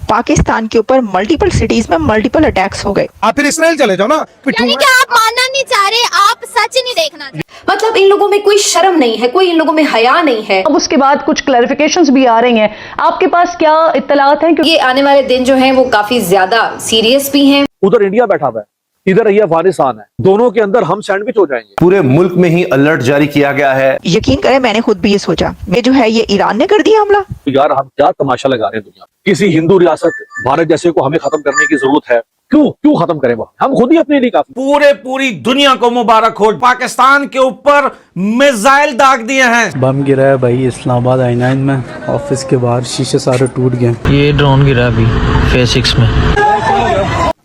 पाकिस्तान के ऊपर multiple cities में मल्टीपल अटैक्स हो गए। आप फिर इसराइल चले जाओ ना। यानी कि आप मानना नहीं चाह रहे, आप सच नहीं देखना चाह रहे। मतलब इन लोगों में कोई शर्म नहीं है, कोई इन लोगों में हया नहीं है। अब उसके बाद कुछ क्लैरिफिकेशंस भी आ रही हैं, आपके पास क्या इत्तलात हैं? ये आने वाले दिन जो हैं वो काफी ज्यादा सीरियस भी हैं। उधर इंडिया बैठा हुआ है, इधर ये अफगानिस्तान है, दोनों के अंदर हम सैंडविच हो जाएंगे। पूरे मुल्क में ही अलर्ट जारी किया गया है। यकीन करें मैंने खुद भी ये सोचा, ये जो है ये ईरान ने कर दिया हमला। तो यार हम क्या तमाशा लगा रहे हैं दुनिया में। किसी हिंदू रियासत भारत जैसे को हमें खत्म करने की जरूरत है? क्यों खत्म करें? हम खुद ही अपने लिए काफी। पूरी दुनिया को मुबारक हो, पाकिस्तान के ऊपर मिसाइल दाग दिए हैं। बम गिरा है भाई इस्लामाबाद I9 में, ऑफिस के बाहर शीशे सारे टूट गए। ये ड्रोन गिरा अभी फेज 6 में।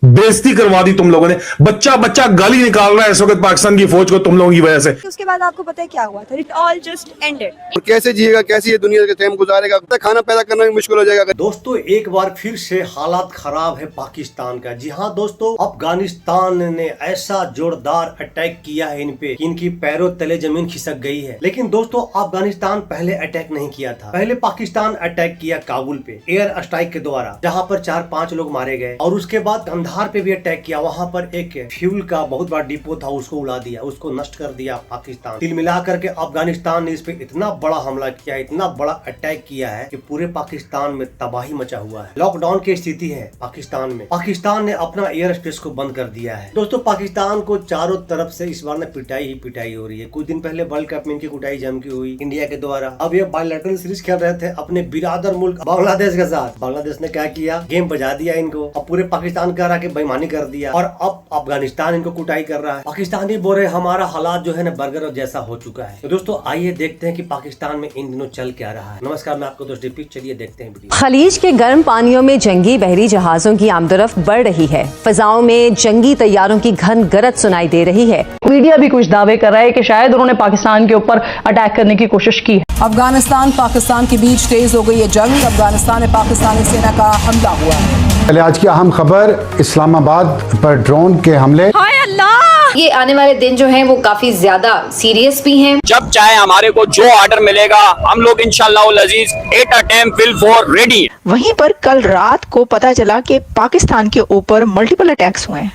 बेइज्जती करवा दी तुम लोगों ने। बच्चा गाली निकाल रहा है इस वक्त पाकिस्तान की फौज को तुम लोगों की वजह से। उसके बाद आपको पता है क्या हुआ था? It all just ended. कैसे जिएगा, कैसे ये दुनिया के टाइम गुजारेगा, खाना पैदा करना भी मुश्किल हो जाएगा। दोस्तों एक बार फिर से हालात खराब है पाकिस्तान का। जी हाँ दोस्तों, अफगानिस्तान ने ऐसा जोरदार अटैक किया है इन पे कि इनकी पैरों तले जमीन खिसक गई है। लेकिन दोस्तों अफगानिस्तान पहले अटैक नहीं किया था। पहले पाकिस्तान अटैक किया काबुल पे एयर स्ट्राइक के द्वारा, जहाँ पर 4-5 लोग मारे गए। और उसके बाद कंधार पे भी अटैक किया, वहाँ पर एक फ्यूल का बहुत बड़ा डिपो था, उसको उड़ा दिया, उसको नष्ट कर दिया पाकिस्तान। तिल मिला करके अफगानिस्तान ने इस पे इतना बड़ा हमला किया, इतना बड़ा अटैक किया है कि पूरे पाकिस्तान में तबाही मचा हुआ है। लॉकडाउन की स्थिति है पाकिस्तान में। पाकिस्तान ने अपना एयर स्पेस को बंद कर दिया है। दोस्तों पाकिस्तान को चारों तरफ से इस बार पिटाई ही पिटाई हो रही है। कुछ दिन पहले वर्ल्ड कप में इनकी कुटाई जम की हुई इंडिया के द्वारा। अब ये बायलैटरल सीरीज खेल रहे थे अपने बिरादर मुल्क बांग्लादेश के साथ। बांग्लादेश ने क्या किया, गेम बजा दिया इनको। अब पूरे पाकिस्तान का आके बेईमानी कर दिया और अब अफगानिस्तान इनको कुटाई कर रहा है। पाकिस्तानी बोल रहे हमारा हालात जो है ना बर्गर जैसा हो चुका है। तो दोस्तों आइए देखते हैं कि पाकिस्तान में इन दिनों चल क्या रहा है। नमस्कार, मैं आपको दोस्त दीपिक, चलिए देखते हैं वीडियो। खलीज के गर्म पानियों में जंगी बहरी जहाजों की आमदरफ्त बढ़ रही है। फिजाओं में जंगी तैयारों की घन गरज सुनाई दे रही है। मीडिया भी कुछ दावे कर रहा है कि शायद उन्होंने पाकिस्तान के ऊपर अटैक करने की कोशिश की है। अफगानिस्तान पाकिस्तान के बीच तेज हो गई है जंग। अफगानिस्तान में पाकिस्तानी सेना का हमला हुआ है। पहले आज की अहम खबर, इस्लामाबाद पर ड्रोन के हमले। हाय अल्लाह! ये आने वाले दिन जो हैं वो काफी ज्यादा सीरियस भी हैं। जब चाहे हमारे को जो ऑर्डर मिलेगा हम लोग इंशाअल्लाह अजीज 8 अटेम्प्ट विल फॉर रेडी। वहीं पर कल रात को पता चला कि पाकिस्तान के ऊपर मल्टीपल अटैक्स हुए हैं।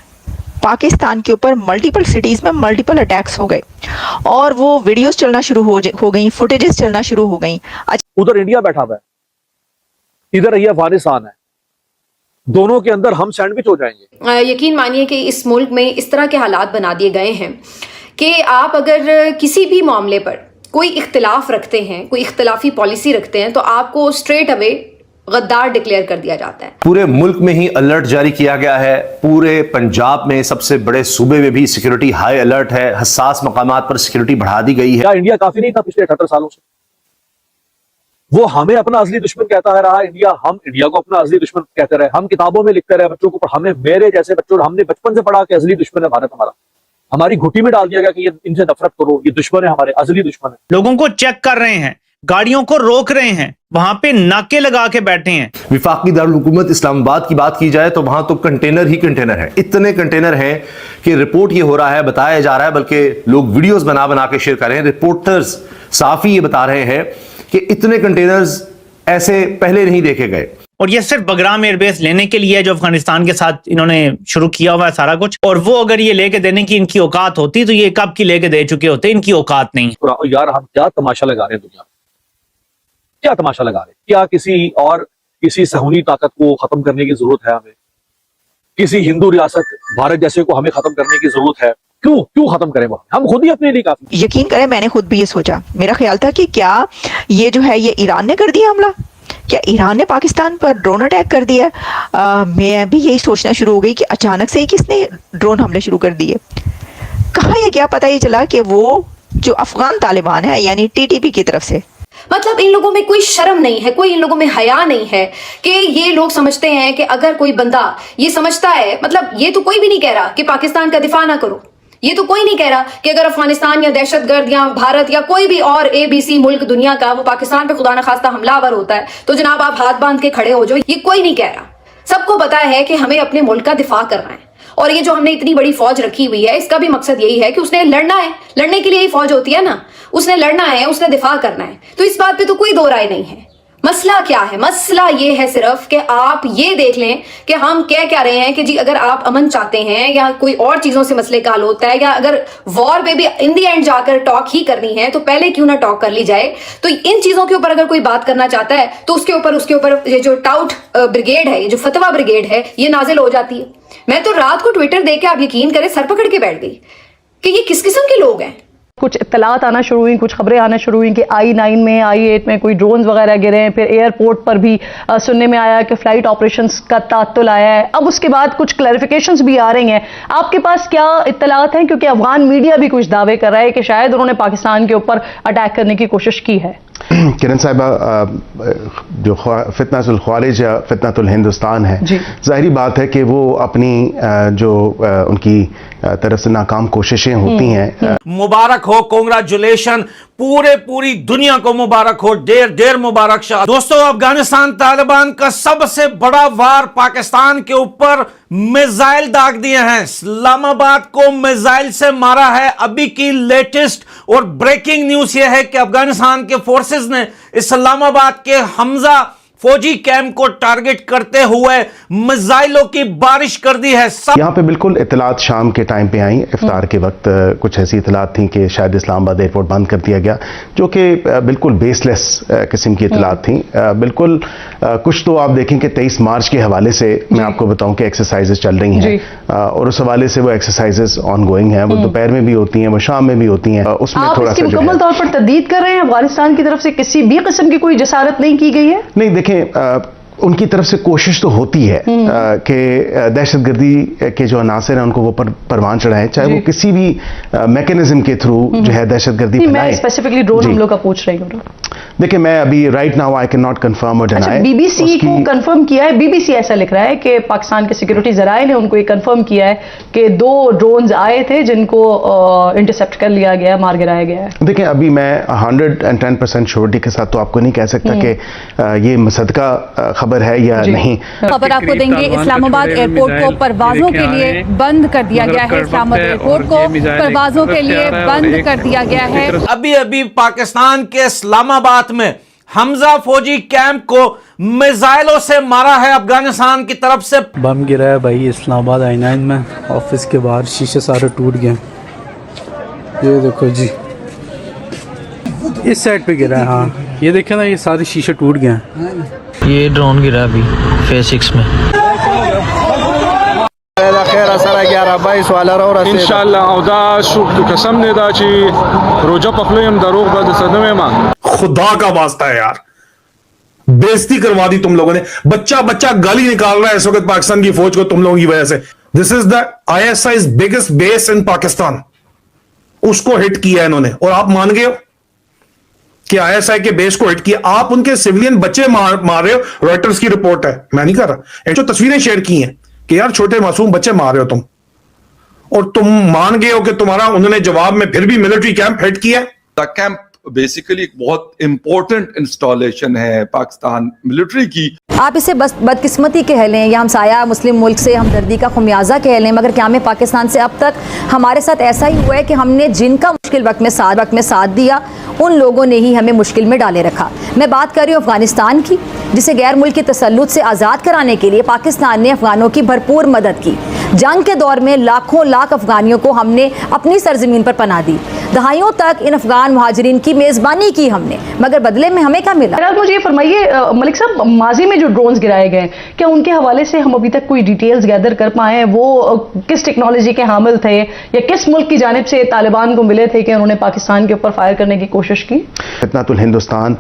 पाकिस्तान के ऊपर मल्टीपल सिटीज में मल्टीपल अटैक्स हो गए और वो वीडियोस चलना शुरू हो गई, फुटेजेस चलना शुरू हो गई। उधर इंडिया बैठा हुआ है, इधर ये अफगानिस्तान है, दोनों के अंदर हम सैंडविच हो जाएंगे। यकीन मानिए कि इस मुल्क में इस तरह के हालात बना दिए गए हैं कि आप अगर किसी भी मामले पर कोई इख्तिलाफ रखते हैं, कोई इख्तिलाफी पॉलिसी रखते हैं, तो आपको स्ट्रेट अवे गद्दार डिक्लेयर कर दिया जाता है। पूरे मुल्क में ही अलर्ट जारी किया गया है। पूरे पंजाब में सबसे बड़े सूबे में भी सिक्योरिटी हाई अलर्ट है। हसास मकामात पर सिक्योरिटी बढ़ा दी गई है। क्या इंडिया काफी नहीं था पिछले 78 सालों से? वो हमें अपना असली दुश्मन कहता है रहा इंडिया, हम इंडिया को अपना असली दुश्मन कहते रहे। हम किताबों में लिखते रहे बच्चों को, हमें मेरे जैसे बच्चों हमने बचपन से पढ़ा कि असली दुश्मन है भारत हमारा। हमारी घुट्टी में डाल दिया गया कि ये इनसे नफरत करो, ये दुश्मन है हमारे, असली दुश्मन है। लोगों को चेक कर रहे हैं, गाड़ियों को रोक रहे हैं, वहां पे नाके लगा के बैठे हैं। विफाकी दारुल हुकूमत इस्लामाबाद की बात की जाए तो वहां तो कंटेनर ही कंटेनर है। इतने कंटेनर हैं कि रिपोर्ट ये हो रहा है, बताया जा रहा है, बल्कि लोग वीडियोस बना के शेयर कर रहे हैं। रिपोर्टर्स साफी ये बता रहे हैं कि इतने कंटेनर्स ऐसे पहले नहीं देखे गए। और ये सिर्फ बगराम एयरबेस लेने के लिए है जो अफगानिस्तान के साथ इन्होंने शुरू किया हुआ है सारा कुछ। और वो अगर ये लेके देने की इनकी औकात होती तो ये कब की लेके दे चुके होते। इनकी औकात नहीं। यार हम क्या तमाशा लगा रहे हैं दुनिया में, क्या तमाशा लगा रहे हैं? क्या किसी सहूली ताकत को खत्म करने की जरूरत है हमें? किसी हिंदू रियासत भारत जैसे को हमें खत्म करने की जरूरत है? क्यों खत्म करें? हम खुद ही अपने लिए काफी। यकीन करें मैंने खुद भी ये सोचा, मेरा ख्याल था कि क्या ये जो है ये ईरान ने कर दिया हमला, क्या ईरान ने पाकिस्तान पर ड्रोन अटैक कर दिया। मैं भी यही सोचना शुरू हो गई कि अचानक से ही किसने ड्रोन हमले शुरू कर दिए। कहाँ ये क्या पता ये चला कि वो जो अफगान तालिबान है यानी TTP की तरफ से। मतलब इन लोगों में कोई शर्म नहीं है, कोई इन लोगों में हया नहीं है कि ये लोग समझते हैं कि अगर कोई बंदा ये समझता है, मतलब ये तो कोई भी नहीं कह रहा कि पाकिस्तान का दिफा ना करो। ये तो कोई नहीं कह रहा कि अगर अफगानिस्तान या दहशतगर्द या भारत या कोई भी और ABC मुल्क दुनिया का वो पाकिस्तान पे खुदा न खास्ता हमलावर होता है तो जनाब आप हाथ बांध के खड़े हो जाओ। ये कोई नहीं कह रहा। सबको पता है कि हमें अपने मुल्क का दिफा करना है। और ये जो हमने इतनी बड़ी फौज रखी हुई है इसका भी मकसद यही है कि उसने लड़ना है। लड़ने के लिए ही फौज होती है ना, उसने लड़ना है, उसने दिफा करना है। तो इस बात पे तो कोई दो राय नहीं है। मसला क्या है? मसला ये है सिर्फ कि आप ये देख लें कि हम कह क्या रहे हैं कि जी अगर आप अमन चाहते हैं या कोई और चीजों से मसले का हल होता है या अगर वॉर पे भी इन दी एंड जाकर टॉक ही करनी है तो पहले क्यों ना टॉक कर ली जाए। तो इन चीजों के ऊपर अगर कोई बात करना चाहता है तो उसके ऊपर ये जो टाउट ब्रिगेड है, ये जो फतवा ब्रिगेड है, ये नाजिल हो जाती है। मैं तो रात को ट्विटर देख के आप यकीन करें सर पकड़ के बैठ गई कि ये किस किस्म के लोग हैं। कुछ इत्तलात आना शुरू हुई, कुछ खबरें आना शुरू हुई कि I-9 में, I-8 में कोई ड्रोन्स वगैरह गिरे हैं। फिर एयरपोर्ट पर भी सुनने में आया कि फ्लाइट ऑपरेशंस का तात्तुल आया है। अब उसके बाद कुछ क्लैरिफिकेशंस भी आ रही हैं। आपके पास क्या इत्तलात हैं? क्योंकि अफगान मीडिया भी कुछ दावे कर रहा है कि शायद उन्होंने पाकिस्तान के ऊपर अटैक करने की कोशिश की है। किरण साहिबा, जो फितनातुल ख्वारिज या फितनातुल हिंदुस्तान है, जाहिर बात है कि वो अपनी जो उनकी तरफ से नाकाम कोशिशें होती हैं। मुबारक हो, कांग्रेचुलेशन, पूरी दुनिया को मुबारक हो, ढेर मुबारक शाह। दोस्तों, अफगानिस्तान तालिबान का सबसे बड़ा वार पाकिस्तान के ऊपर मिसाइल दाग दिए हैं। इस्लामाबाद को मिसाइल से मारा है। अभी की लेटेस्ट और ब्रेकिंग न्यूज यह है कि अफगानिस्तान के फोर्सेस ने इस्लामाबाद के हमजा फौजी कैंप को टारगेट करते हुए मिसाइलों की बारिश कर दी है। यहाँ पे बिल्कुल इतलात शाम के टाइम पे आई, इफ्तार के वक्त कुछ ऐसी इतलात थी कि शायद इस्लामाबाद एयरपोर्ट बंद कर दिया गया, जो कि बिल्कुल बेसलेस किस्म की इतलात थी। बिल्कुल कुछ तो आप देखें कि 23 मार्च के हवाले से मैं आपको बताऊं कि एक्सरसाइजेस चल रही हैं और उस हवाले से वो एक्सरसाइजेस ऑन गोइंग हैं। वो दोपहर में भी होती हैं, वो शाम में भी होती हैं। उसमें थोड़ा सा मुकम्मल तौर पर तदीद कर रहे हैं अफगानिस्तान की तरफ से किसी भी किस्म की कोई जसारत नहीं की गई है? नहीं, देखें, उनकी तरफ से कोशिश तो होती है कि दहशतगर्दी के जो अनासर हैं उनको वो परवान चढ़ाएं, चाहे वो किसी भी मैकेनिज्म के थ्रू जो है दहशतगर्दी फैलाएं। मैं स्पेसिफिकली ड्रोन हमलों का पूछ रही हूँ। देखिए, मैं अभी right now I can not confirm और डिनाई। बीबीसी को कंफर्म किया है, बीबीसी ऐसा लिख रहा है कि पाकिस्तान के सिक्योरिटी जराए ने उनको ये कंफर्म किया है कि 2 ड्रोन्स आए थे जिनको इंटरसेप्ट कर लिया गया, मार गिराया गया है। देखिए, अभी मैं 110% श्योरिटी के साथ तो आपको नहीं कह सकता कि ये मुसद्दका खबर है या नहीं। खबर आपको देंगे, इस्लामाबाद एयरपोर्ट को परवाजों के लिए बंद कर दिया गया है। इस्लामाबाद एयरपोर्ट को परवाजों के लिए बंद कर दिया गया है। अभी पाकिस्तान के इस्लामाबाद में हमजा फौजी कैंप को मिसाइलों से मारा है अफगानिस्तान की तरफ से। बम गिरा है भाई इस्लामाबाद I-9 में, ऑफिस के बाहर शीशे सारे टूट गए। ये देखो जी, इस साइड पे गिरा है। हाँ, ये देखे ना, ये सारे शीशे टूट गए हैं। ये ड्रोन गिरा अभी फेज 6 में। खुदा का वास्ता है यार, बेइज्जती करवा दी तुम लोगों ने। बच्चा गाली निकाल रहा है इस वक्त पाकिस्तान की फौज को तुम लोगों की वजह से। This is the ISI's biggest base in Pakistan. उसको हिट किया इन्होंने और आप मान गए हो कि ISI के बेस को हिट किया। आप उनके सिविलियन बच्चे मार रहे हो। रॉयटर्स की रिपोर्ट है, मैं नहीं कर रहा। जो तस्वीरें शेयर की हैं कि यार छोटे मासूम बच्चे मार रहे हो तुम, और तुम मान गए हो कि तुम्हारा उन्होंने जवाब में फिर भी मिलिट्री कैंप हिट किया। कैंप बेसिकली एक बहुत इंपॉर्टेंट इंस्टॉलेशन है पाकिस्तान मिलिट्री की। आप इसे बस बदकिस्मती कह लें या हमसाया मुस्लिम मुल्क से हमदर्दी का खुमियाजा कह लें, मगर क्या में पाकिस्तान से अब तक हमारे साथ ऐसा ही हुआ है कि हमने जिनका मुश्किल वक्त में साथ दिया, उन लोगों ने ही हमें मुश्किल में डाले रखा। मैं बात कर रही हूँ अफगानिस्तान की, जिसे गैर मुल्की तसल्लुत से आज़ाद कराने के लिए पाकिस्तान ने अफगानों की भरपूर मदद की। जंग के दौर में लाखों लाख अफगानियों को हमने अपनी सरजमीन पर पनाह दी। दहाइयों तक इन अफगान मुहाजिरीन की मेज़बानी की हमने, मगर बदले में हमें क्या मिला? मुझे ये फरमाइए मलिक साहब, माजी में जो ड्रोन्स गिराए गए, क्या उनके हवाले से हम अभी तक कोई डिटेल्स गैदर कर पाए? वो किस टेक्नोलॉजी के हामिल थे या किस मुल्क की जानिब से तालिबान को मिले थे कि उन्होंने पाकिस्तान के ऊपर फायर करने की कोशिश की? फितनातुल हिंदुस्तान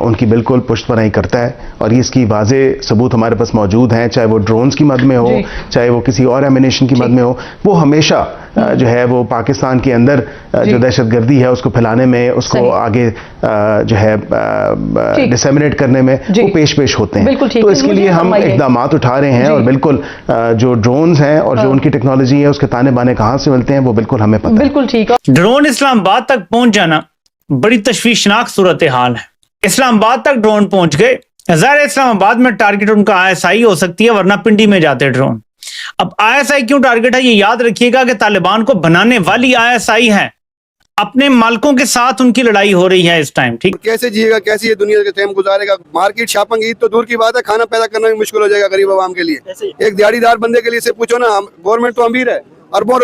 उनकी बिल्कुल पुष्टपनाही करता है और इसकी वाज़े सबूत हमारे पास मौजूद हैं, चाहे वो ड्रोन्स की मद में हो, चाहे वो किसी और एमिनेशन की मद में हो। वो हमेशा जो है वो पाकिस्तान के अंदर जो दहशतगर्दी है उसको फैलाने में, उसको आगे जो है डिसेमिनेट करने में वो पेश होते हैं। तो इसके लिए हम इकदाम उठा रहे हैं और बिल्कुल जो ड्रोन्स हैं और जो उनकी टेक्नोलॉजी है उसके ताने बाने कहाँ से मिलते हैं वो बिल्कुल हमें पता है। बिल्कुल ठीक है। ड्रोन इस्लामाबाद तक पहुंच जाना बड़ी तशवीशनाक सूरत हाल है। इस्लामाबाद तक ड्रोन पहुंच गए, ज़ाहिर इस्लामाबाद में टारगेट उनका ISI हो सकती है, वरना पिंडी में जाते ड्रोन। अब ISI क्यों टारगेट है ये याद रखिएगा कि तालिबान को बनाने वाली ISI है। अपने मालिकों के साथ उनकी लड़ाई हो रही है इस टाइम। ठीक, कैसे जिएगा, कैसे ये दुनिया के टाइम गुजारेगा। मार्केट शॉपिंग ईद तो दूर की बात है, खाना पैदा करना भी मुश्किल हो जाएगा गरीब आवाम के लिए। एक दिहाड़ीदार बंदे के लिए से पूछो ना, गवर्नमेंट तो अमीर है, अरबों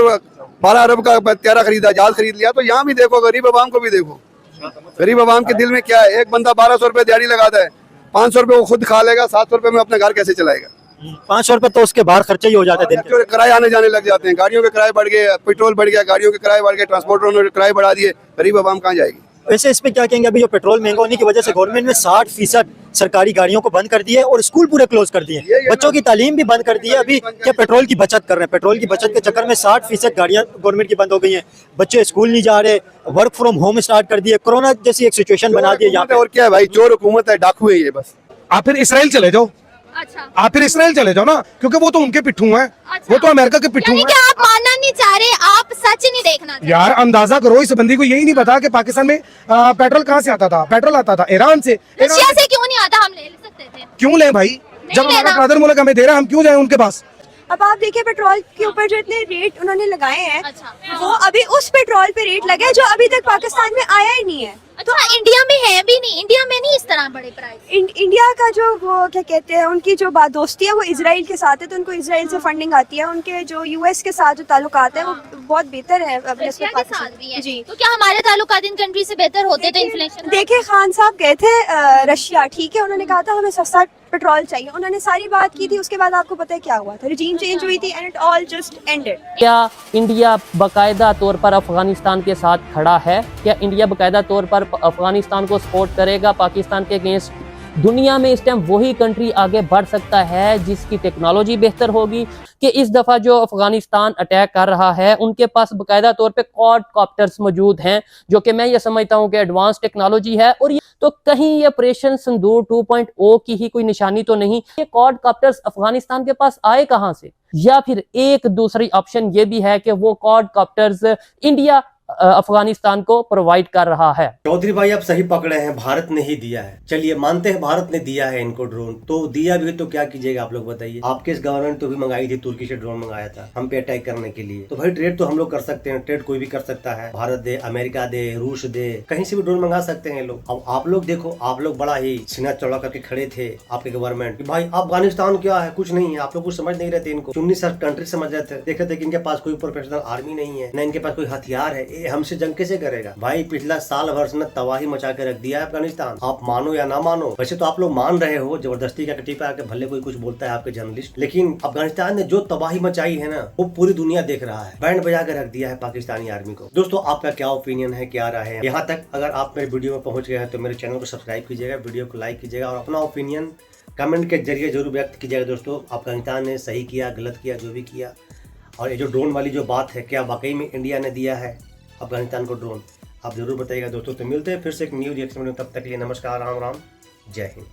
12 अरब का त्यारा खरीदा, जहाज खरीद लिया, तो यहाँ भी देखो गरीब आवाम को भी देखो। गरीब आवाम के दिल में क्या है। एक बंदा 1200 रुपए दिहाड़ी लगाता है, 500 रुपए वो खुद खा लेगा, 700 रुपए में अपना घर कैसे चलाएगा। 500 रुपए तो उसके बाहर खर्चे ही हो जाते हैं। किराए आने जाने लग जाते हैं, गाड़ियों के किराए बढ़ गए, पेट्रोल बढ़ गया, गाड़ियों के किराए बढ़ गए, ट्रांसपोर्टरों ने किराए बढ़ा दिए, गरीब आवाम कहाँ जाएगी। वैसे इस पे क्या कहेंगे, अभी जो पेट्रोल महंगा होने की वजह से गवर्नमेंट ने 60% सरकारी गाड़ियों को बंद कर दिए और स्कूल पूरे क्लोज कर दिए, बच्चों की तालीम भी बंद कर दी है। अभी क्या पेट्रोल की बचत कर रहे हैं, पेट्रोल की बचत के चक्कर में 60% गाड़ियां गवर्नमेंट की बंद हो गई हैं। बच्चे स्कूल नहीं जा रहे, वर्क फ्रॉम होम स्टार्ट कर दिए, कोरोना जैसी एक सिचुएशन बना दी है यहाँ पे। और क्या है भाई, चोर हुकूमत है, डाकू है ये बस। आप फिर इसराइल चले जाओ। अच्छा, आप फिर इसराइल चले जाओ ना, क्योंकि वो तो उनके पिट्ठू हैं। अच्छा। वो तो अमेरिका के पिट्ठू यानी हैं। कि आप मानना नहीं चाह रहे, आप सच नहीं देखना चाह रहे। यार अंदाजा करो, इस बंदी को यही नहीं पता कि पाकिस्तान में पेट्रोल कहाँ से आता था। पेट्रोल आता था ईरान से। रशिया से क्यों नहीं आता, हम ले सकते थे। क्यों लें भाई, जब हमारा ब्रदर मुल्क हमें दे रहा है, हम क्यों जाए उनके पास। अब आप देखिए पेट्रोल के ऊपर जो इतने रेट उन्होंने लगाए हैं, वो अभी उस पेट्रोल पे रेट लगे जो अभी तक पाकिस्तान में आया ही नहीं है। तो इंडिया में है भी नहीं, इंडिया में नहीं इस तरह बड़े प्राइस। इंडिया का जो वो क्या कहते हैं, उनकी जो बात दोस्ती है वो इजराइल के साथ है, तो उनको इजराइल से फंडिंग आती है। उनके जो यूएस के साथ जो ताल्लुकात है वो बहुत बेहतर है रशिया के साथ भी है। जी, तो क्या हमारे ताल्लुकात इन कंट्री से बेहतर होते तो इन्फ्लेशन। देखिए खान साहब गए थे रशिया, ठीक है, उन्होंने कहा था हमें सस्ता पेट्रोल चाहिए, उन्होंने सारी बात की थी। उसके बाद आपको पता है क्या हुआ था, रिजीम चेंज हुई थी and it all just ended. क्या इंडिया बाकायदा तौर पर अफगानिस्तान के साथ खड़ा है? क्या इंडिया बाकायदा तौर पर अफगानिस्तान को सपोर्ट करेगा पाकिस्तान के अगेंस्ट? दुनिया में इस टाइम वही कंट्री आगे बढ़ सकता है जिसकी टेक्नोलॉजी बेहतर होगी। कि इस दफ़ा जो अफगानिस्तान अटैक कर रहा है उनके पास बाकायदा तौर पे क्वाड कॉप्टर्स मौजूद हैं, जो कि मैं ये समझता हूँ कि एडवांस टेक्नोलॉजी है। और ये तो कहीं ये ऑपरेशन सिंदूर 2.0 की ही कोई निशानी तो नहीं। ये क्वाड कॉप्टर्स अफगानिस्तान के पास आए कहाँ से? या फिर एक दूसरी ऑप्शन ये भी है कि वो क्वाड कॉप्टर्स इंडिया अफगानिस्तान को प्रोवाइड कर रहा है। चौधरी भाई आप सही पकड़े हैं, भारत ने ही दिया है। चलिए मानते हैं भारत ने दिया है इनको ड्रोन, तो दिया भी तो क्या कीजिएगा आप लोग बताइए। आपके इस गवर्नमेंट तो भी मंगाई थी, तुर्की से ड्रोन मंगाया था हम पे अटैक करने के लिए। तो भाई ट्रेड तो हम लोग कर सकते हैं, ट्रेड कोई भी कर सकता है, भारत दे, अमेरिका दे, रूस दे, कहीं से भी ड्रोन मंगा सकते हैं लोग। अब आप लोग देखो, आप लोग बड़ा ही सीना चौड़ा करके खड़े थे आपके गवर्नमेंट, भाई अफगानिस्तान क्या है, कुछ नहीं है। आप लोग कुछ समझ नहीं रहे थे इनको, चुन्नी सर कंट्री समझ रहे थे, देख रहे थे कि इनके पास कोई प्रोफेशनल आर्मी नहीं है, न इनके पास कोई हथियार है, ये हमसे जंग कैसे करेगा। भाई पिछला साल भर ने तबाही मचा के रख दिया है अफगानिस्तान, आप मानो या ना मानो। वैसे तो आप लोग मान रहे हो, जबरदस्ती का कटी पे आके भले कोई कुछ बोलता है आपके जर्नलिस्ट, लेकिन अफगानिस्तान ने जो तबाही मचाई है ना, वो पूरी दुनिया देख रहा है, बैंड बजा के रख दिया है पाकिस्तानी आर्मी को। दोस्तों आपका क्या ओपिनियन है, क्या राय है? यहाँ तक अगर आप मेरे वीडियो में पहुंच गए हैं तो मेरे चैनल को सब्सक्राइब कीजिएगा, वीडियो को लाइक कीजिएगा और अपना ओपिनियन कमेंट के जरिए जरूर व्यक्त कीजिएगा। दोस्तों अफगानिस्तान ने सही किया, गलत किया, जो भी किया। और ये जो ड्रोन वाली जो बात है, क्या वाकई में इंडिया ने दिया है अफगानिस्तान को ड्रोन? आप जरूर बताइएगा दोस्तों। तो मिलते हैं फिर से एक न्यू रिएक्शन में, तब तक के लिए नमस्कार, राम राम, जय हिंद।